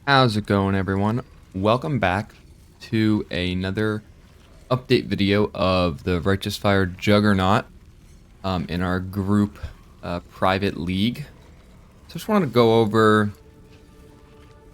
How's it going, everyone? Welcome back to another update video of the Righteous Fire Juggernaut in our group private league. So just wanted to go over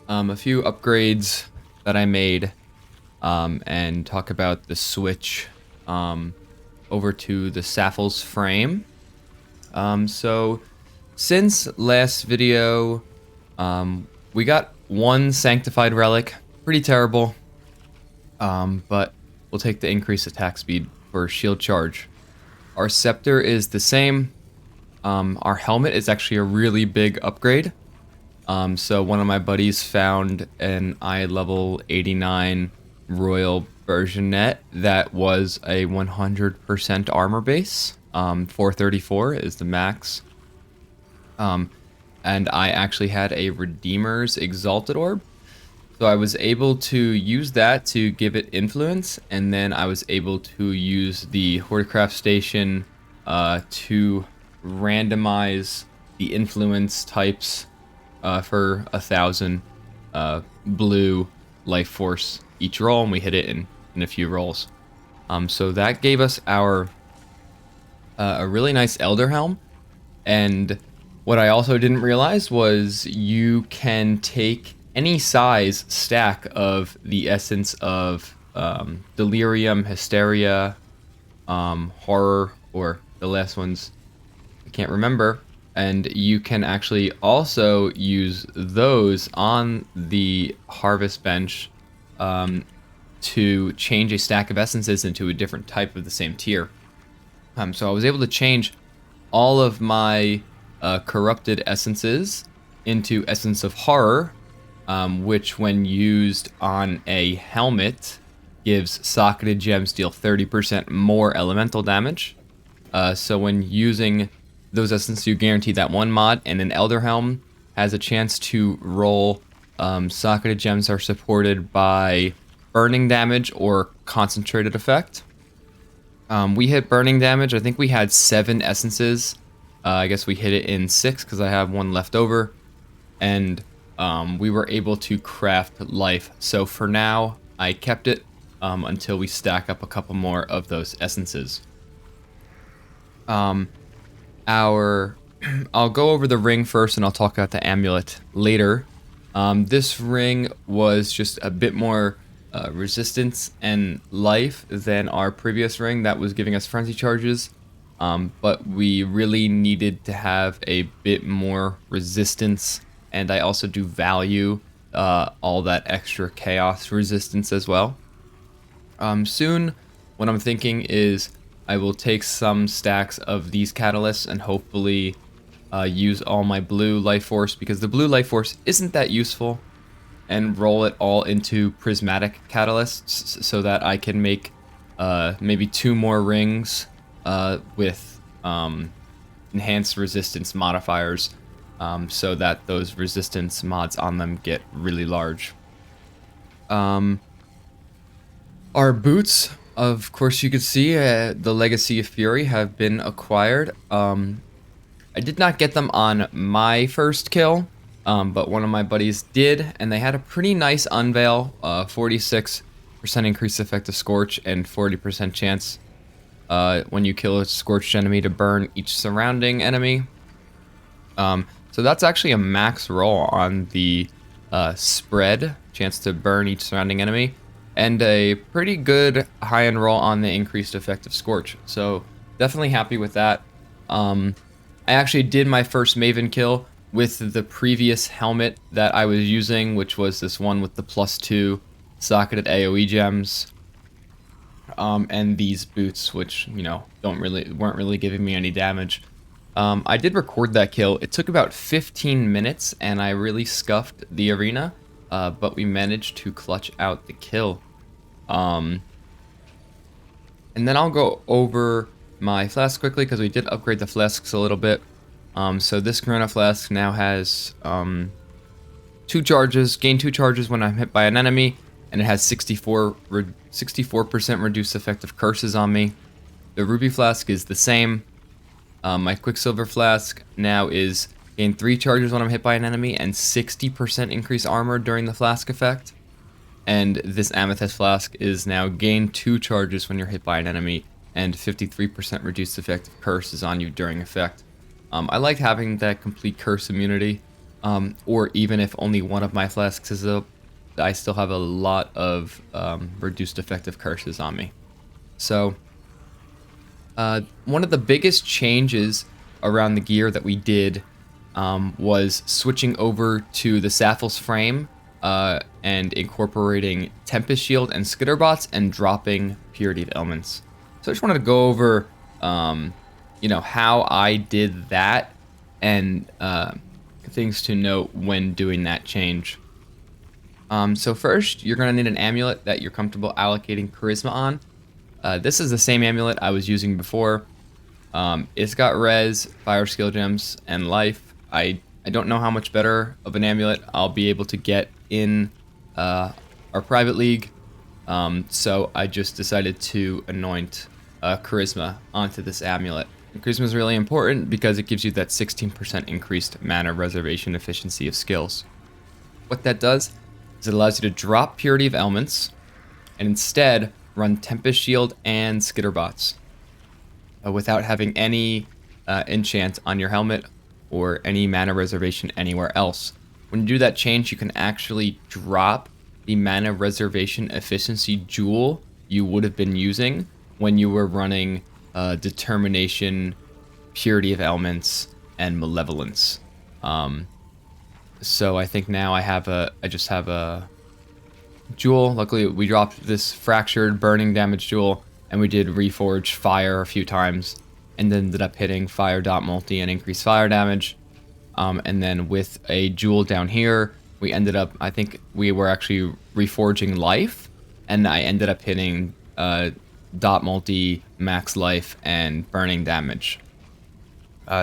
a few upgrades that I made and talk about the switch over to the Saffles frame. So since last video, we got one sanctified relic, pretty terrible, but we'll take the increased attack speed for shield charge. Our scepter is the same. Our helmet is actually a really big upgrade. So one of my buddies found an eye level 89 royal version net that was a 100% armor base. 434 is the max. And I actually had a Redeemer's Exalted Orb. So I was able to use that to give it influence, and then I was able to use the Hortecraft Station to randomize the influence types for 1,000 blue life force each roll, and we hit it in a few rolls. So that gave us our a really nice Elder Helm, and what I also didn't realize was you can take any size stack of the essence of delirium, hysteria, horror, or the last ones I can't remember, and you can actually also use those on the harvest bench to change a stack of essences into a different type of the same tier. So I was able to change all of my corrupted essences into Essence of Horror, which when used on a helmet gives socketed gems deal 30% more elemental damage. So when using those essences, you guarantee that one mod, and an Elder Helm has a chance to roll socketed gems are supported by burning damage or concentrated effect. We hit burning damage. I think we had 7 essences. I guess we hit it in 6 because I have one left over, and we were able to craft life. So for now, I kept it until we stack up a couple more of those essences. I'll go over the ring first, and I'll talk about the amulet later. This ring was just a bit more resistance and life than our previous ring that was giving us frenzy charges. But we really needed to have a bit more resistance, and I also do value all that extra chaos resistance as well. Soon, what I'm thinking is I will take some stacks of these catalysts and hopefully use all my blue life force, because the blue life force isn't that useful, and roll it all into prismatic catalysts so that I can make maybe 2 more rings with enhanced resistance modifiers, so that those resistance mods on them get really large. Our boots, of course, you could see the Legacy of Fury have been acquired. I did not get them on my first kill, but one of my buddies did, and they had a pretty nice unveil, 46% increased effective Scorch and 40% chance when you kill a scorched enemy to burn each surrounding enemy. So that's actually a max roll on the spread, chance to burn each surrounding enemy, and a pretty good high-end roll on the increased effective Scorch. So definitely happy with that. I actually did my first Maven kill with the previous helmet that I was using, which was this one with the +2 socketed AoE gems. And these boots, which, you know, weren't really giving me any damage. I did record that kill. It took about 15 minutes, and I really scuffed the arena, but we managed to clutch out the kill. And then I'll go over my flask quickly, because we did upgrade the flasks a little bit. So this Corona flask now has 2 charges, gain 2 charges when I'm hit by an enemy, and it has 64% reduced effective curses on me. The Ruby flask is the same. My Quicksilver flask now is gain 3 charges when I'm hit by an enemy, and 60% increased armor during the flask effect. And this Amethyst Flask is now gain 2 charges when you're hit by an enemy, and 53% reduced effective curses on you during effect. I like having that complete curse immunity, or even if only one of my flasks is up, I still have a lot of reduced effective curses on me. So, one of the biggest changes around the gear that we did was switching over to the Sappho's frame and incorporating Tempest Shield and Skitterbots and dropping Purity of Elements. So I just wanted to go over, how I did that and things to note when doing that change. So first, you're going to need an amulet that you're comfortable allocating Charisma on. This is the same amulet I was using before. It's got res, fire skill gems, and life. I don't know how much better of an amulet I'll be able to get in our private league. So I just decided to anoint Charisma onto this amulet. And Charisma is really important because it gives you that 16% increased mana reservation efficiency of skills. What that does is it allows you to drop Purity of Elements and instead run Tempest Shield and Skitterbots without having any enchant on your helmet or any mana reservation anywhere else. When you do that change, you can actually drop the mana reservation efficiency jewel you would have been using when you were running Determination, Purity of Elements, and Malevolence. So I think now I just have a jewel. Luckily, we dropped this fractured burning damage jewel, and we did reforge fire a few times, and then ended up hitting fire dot multi and increased fire damage. And then with a jewel down here, we ended up, I think we were actually reforging life, and I ended up hitting dot multi, max life, and burning damage.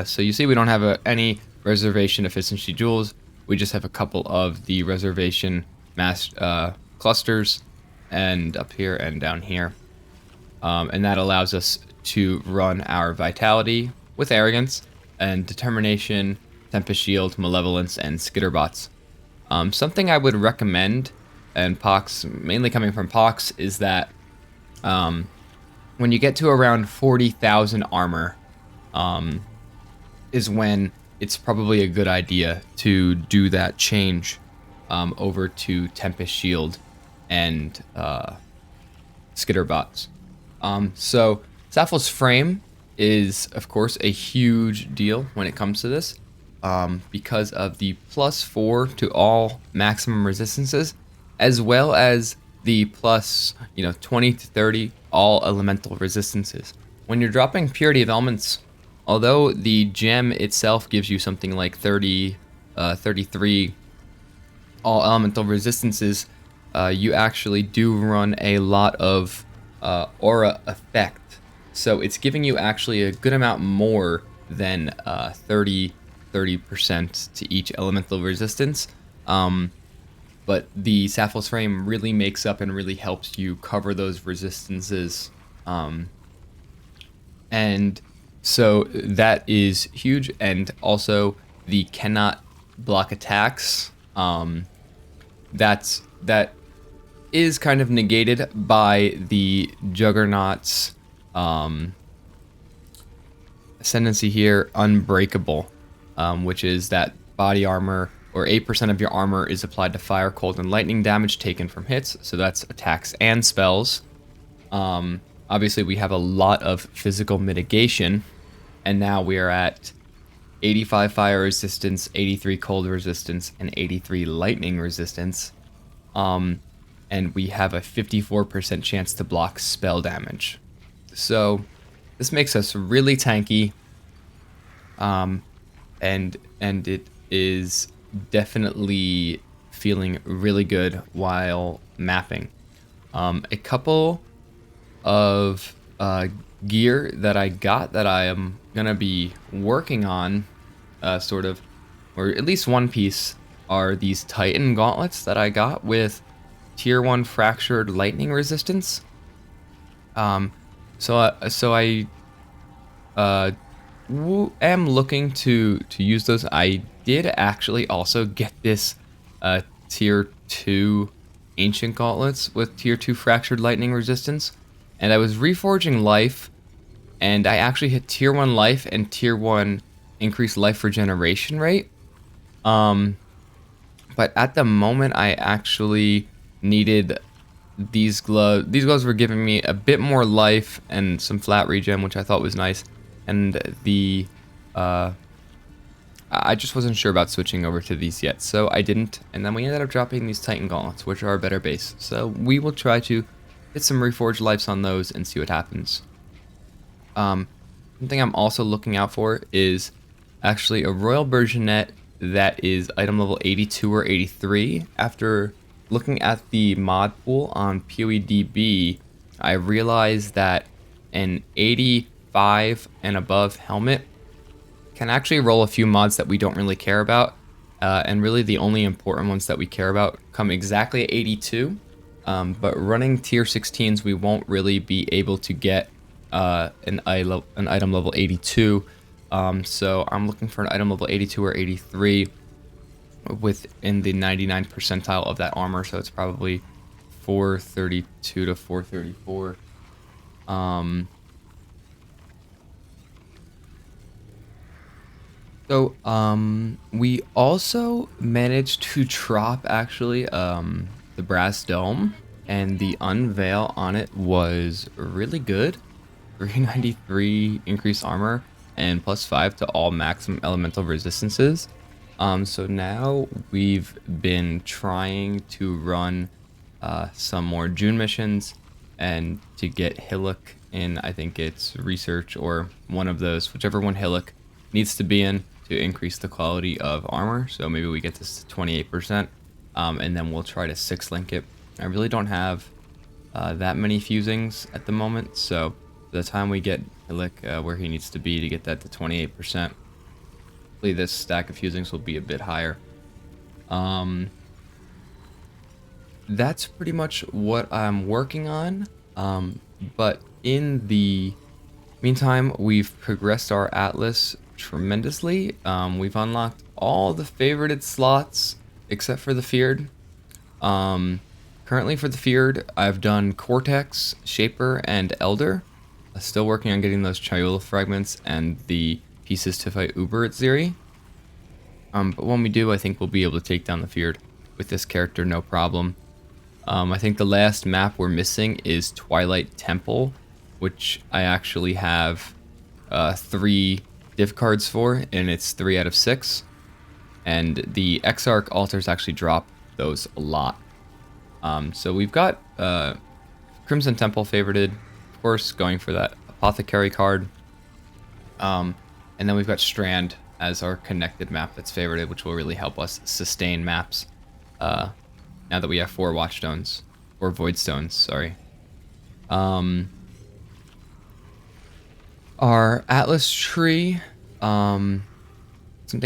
So you see we don't have any reservation efficiency jewels. We just have a couple of the reservation mass clusters, and up here and down here. And that allows us to run our Vitality with Arrogance and Determination, Tempest Shield, Malevolence, and Skitterbots. Something I would recommend, and Pox, mainly coming from Pox, is that when you get to around 40,000 armor, is when it's probably a good idea to do that change over to Tempest Shield and Skitterbots. So Sappho's frame is, of course, a huge deal when it comes to this, because of the +4 to all maximum resistances, as well as the plus 20 to 30 all elemental resistances. When you're dropping Purity of Elements, although the gem itself gives you something like 33 all elemental resistances, you actually do run a lot of aura effect. So it's giving you actually a good amount more than 30% to each elemental resistance. But the Sappho's frame really makes up and really helps you cover those resistances. And so that is huge. And also the cannot block attacks. That is kind of negated by the Juggernaut's ascendancy here, Unbreakable, which is that body armor, or 8% of your armor is applied to fire, cold, and lightning damage taken from hits. So that's attacks and spells. Obviously, we have a lot of physical mitigation, and now we are at 85 fire resistance, 83 cold resistance, and 83 lightning resistance. And we have a 54% chance to block spell damage. So this makes us really tanky, and it is definitely feeling really good while mapping. A couple of gear that I got that I am gonna be working on, sort of, or at least one piece, are these Titan gauntlets that I got with tier 1 fractured lightning resistance. So I am looking to use those. I did actually also get this tier 2 ancient gauntlets with tier 2 fractured lightning resistance, and I was reforging life, and I actually hit tier 1 life and tier 1 increased life regeneration rate. Um, but at the moment I actually needed these gloves. These gloves were giving me a bit more life and some flat regen, which I thought was nice. And the I just wasn't sure about switching over to these yet, so I didn't. And then we ended up dropping these Titan gauntlets, which are a better base. So we will try to get some reforged lives on those and see what happens. Something I'm also looking out for is actually a Royal Bergenet that is item level 82 or 83. After looking at the mod pool on PoEDB, I realized that an 85 and above helmet can actually roll a few mods that we don't really care about. And really the only important ones that we care about come exactly at 82. But running tier 16s, we won't really be able to get an item level 82. So I'm looking for an item level 82 or 83 within the 99 percentile of that armor. So it's probably 432 to 434. We also managed to drop actually the brass dome, and the unveil on it was really good. 393 increased armor and +5 to all maximum elemental resistances. So now we've been trying to run some more June missions and to get Hillock in. I think it's research or one of those, whichever one Hillock needs to be in to increase the quality of armor. So maybe we get this to 28%, and then we'll try to 6-link it. I really don't have that many fusings at the moment, so by the time we get Hillock where he needs to be to get that to 28%, hopefully this stack of fusings will be a bit higher. That's pretty much what I'm working on, but in the meantime, we've progressed our Atlas tremendously. We've unlocked all the favorited slots except for the Feared. Currently for the Feared, I've done Cortex, Shaper, and Elder. Still working on getting those Chayula fragments and the pieces to fight Uber at Zeri. But when we do, I think we'll be able to take down the Feared with this character, no problem. I think the last map we're missing is Twilight Temple, which I actually have 3 div cards for, and it's 3 out of 6. And the Exarch altars actually drop those a lot. So we've got Crimson Temple favorited, of course, going for that Apothecary card. And then we've got Strand as our connected map that's favorited, which will really help us sustain maps. Now that we have 4 Watchstones, or Voidstones, sorry. Our Atlas tree, something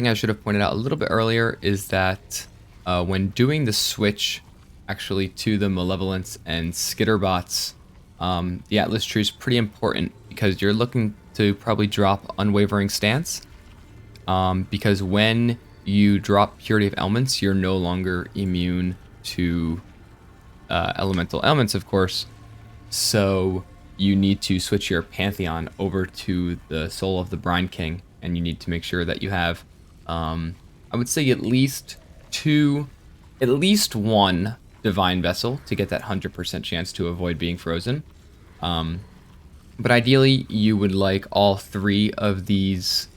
I should have pointed out a little bit earlier is that when doing the switch actually to the Malevolence and Skitterbots, the Atlas tree is pretty important because you're looking to probably drop Unwavering Stance, because when you drop Purity of Elements, you're no longer immune to elemental elements, of course, so you need to switch your Pantheon over to the Soul of the Brine King, and you need to make sure that you have, I would say at least 1 Divine Vessel to get that 100% chance to avoid being frozen. But ideally, you would like all 3 of these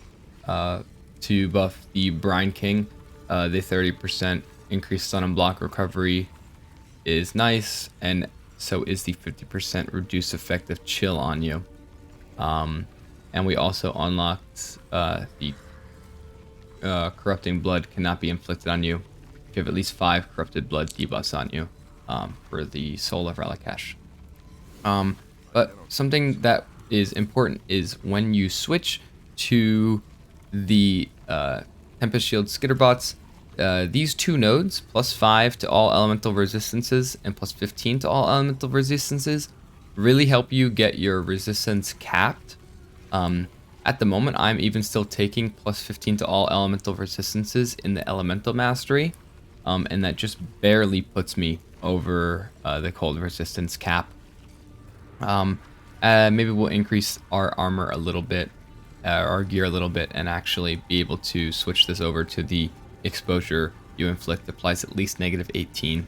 to buff the Brine King. The 30% increased stun and block recovery is nice, and so is the 50% reduced effective chill on you. And we also unlocked the Corrupting Blood cannot be inflicted on you if you have at least 5 Corrupted Blood debuffs on you for the Soul of Relikash. But something that is important is when you switch to the Tempest Shield+Skitterbots, these 2 nodes, +5 to all elemental resistances and +15 to all elemental resistances, really help you get your resistance capped. At the moment, I'm even still taking plus 15 to all elemental resistances in the elemental mastery, and that just barely puts me over the cold resistance cap. Maybe we'll increase our armor a little bit, our gear a little bit, and actually be able to switch this over to the exposure you inflict applies at least negative 18.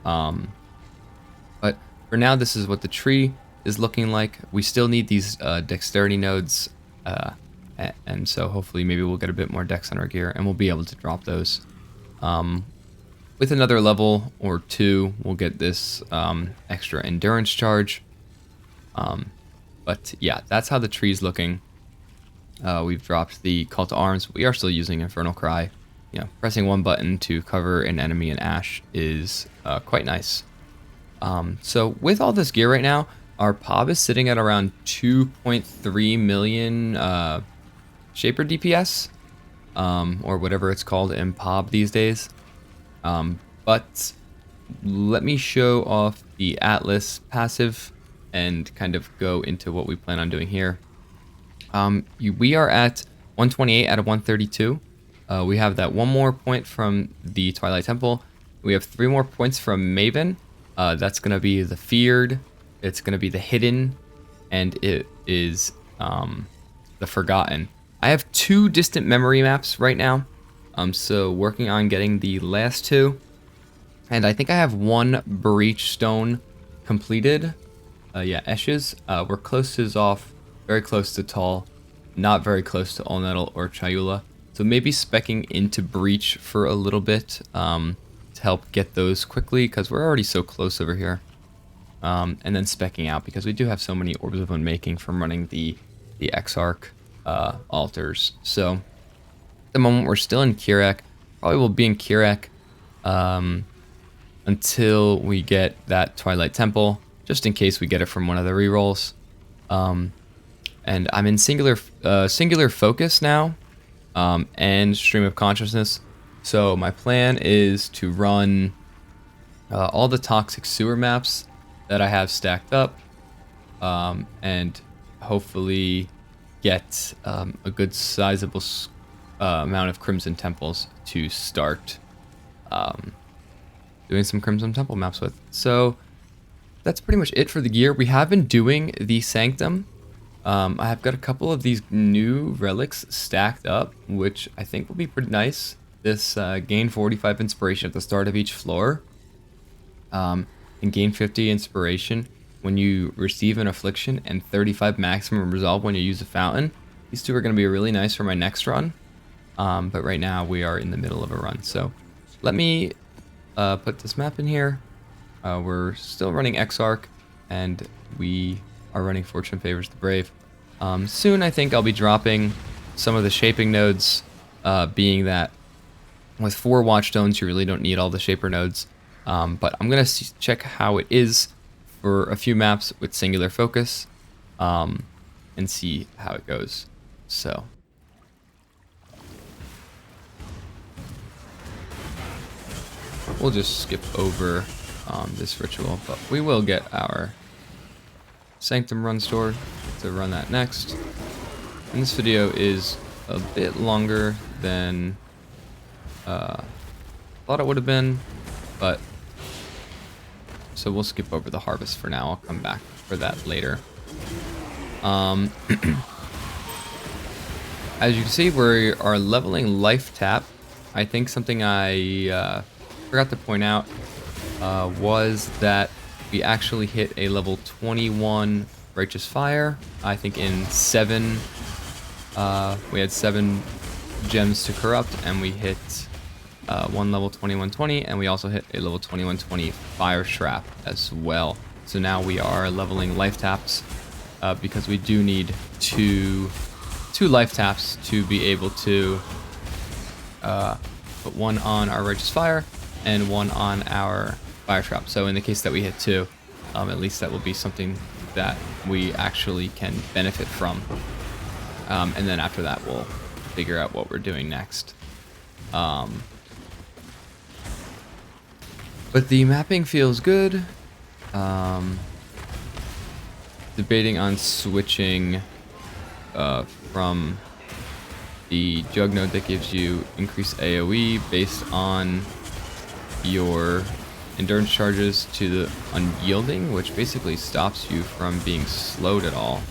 But for now, this is what the tree is looking like. We still need these dexterity nodes, and so hopefully maybe we'll get a bit more dex on our gear, and we'll be able to drop those. With another level or two, we'll get this extra endurance charge. But yeah, that's how the tree's looking. We've dropped the call to arms. We are still using Infernal Cry. You know, pressing one button to cover an enemy in ash is quite nice. So with all this gear right now, our PoB is sitting at around 2.3 million Shaper DPS, or whatever it's called in PoB these days. But let me show off the Atlas passive and kind of go into what we plan on doing here. We are at 128 out of 132. We have that one more point from the Twilight Temple. We have 3 more points from Maven. That's going to be the Feared, it's going to be the Hidden, and it is the Forgotten. I have 2 distant memory maps right now. So working on getting the last 2. And I think I have 1 Breach Stone completed. Yeah, Eshes. We're close to Zoth, very close to Tall, not very close to All Nettle or Chayula. So maybe specking into Breach for a little bit to help get those quickly, because we're already so close over here. And then specking out, because we do have so many Orbs of Unmaking from running the Exarch altars. So at the moment we're still in Kirek. Probably will be in Kirek until we get that Twilight Temple, just in case we get it from one of the rerolls. And I'm in singular focus now, and stream of consciousness. So my plan is to run all the toxic sewer maps that I have stacked up, and hopefully get a good sizable amount of Crimson Temples to start doing some Crimson Temple maps with. So that's pretty much it for the gear. We have been doing the Sanctum. I have got a couple of these new relics stacked up, which I think will be pretty nice. This gain 45 inspiration at the start of each floor, and gain 50 inspiration when you receive an affliction, and 35 maximum resolve when you use a fountain. These 2 are going to be really nice for my next run, but right now we are in the middle of a run. So let me put this map in here. We're still running Exarch, and we are running Fortune Favors the Brave. Soon I think I'll be dropping some of the shaping nodes, being that with 4 Watchstones you really don't need all the shaper nodes. But I'm going to check how it is for a few maps with singular focus, and see how it goes. So we'll just skip over this ritual, but we will get our Sanctum run stored to run that next. And this video is a bit longer than thought it would have been, but so we'll skip over the harvest for now. I'll come back for that later. As you can see, we are leveling Life Tap. I think something I forgot to point out was that we actually hit a level 21 Righteous Fire. I think in 7, we had 7 gems to corrupt, and we hit 1 level 2120, and we also hit a level 2120 Fire Trap as well. So now we are leveling Life Taps, because we do need two Life Taps to be able to put 1 on our Righteous Fire and 1 on our Fire Trap. So in the case that we hit 2, at least that will be something that we actually can benefit from. And then after that, we'll figure out what we're doing next. But the mapping feels good. Debating on switching from the Jugg node that gives you increased AoE based on your endurance charges to the unyielding, which basically stops you from being slowed at all.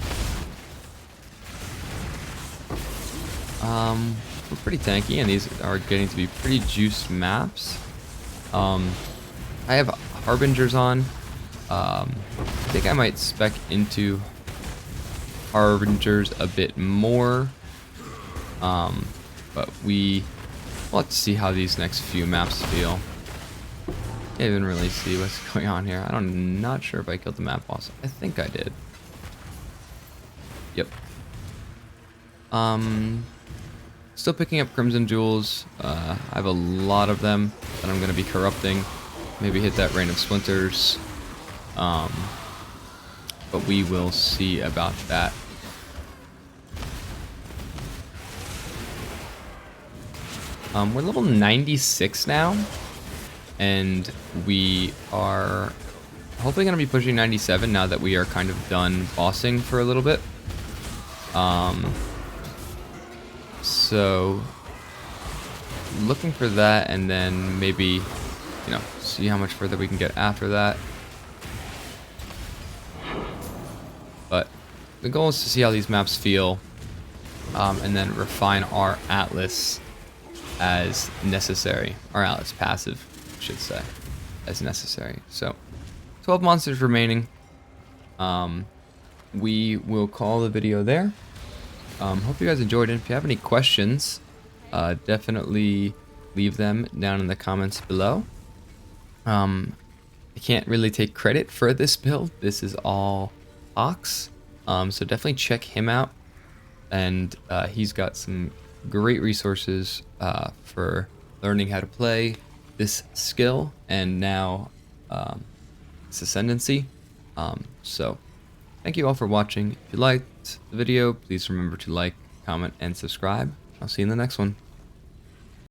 We're pretty tanky, and these are getting to be pretty juiced maps. I have Harbingers on. I think I might spec into Harbingers a bit more. But we'll have to see how these next few maps feel. Can't even really see what's going on here. I'm not sure if I killed the map boss. I think I did. Yep. Still picking up Crimson Jewels. I have a lot of them that I'm going to be corrupting. Maybe hit that Rain of Splinters. But we will see about that. We're level 96 now, and we are hopefully going to be pushing 97 now that we are kind of done bossing for a little bit. So looking for that, and then maybe, you know, see how much further we can get after that. But the goal is to see how these maps feel, and then refine our Atlas as necessary. Our Atlas passive, I should say, as necessary. So 12 monsters remaining. We will call the video there. Hope you guys enjoyed it. If you have any questions, definitely leave them down in the comments below. I can't really take credit for this build. This is all Ox. So definitely check him out. And he's got some great resources for learning how to play this skill and now its ascendancy. So thank you all for watching. If you liked the video, please remember to like, comment, and subscribe. I'll see you in the next one.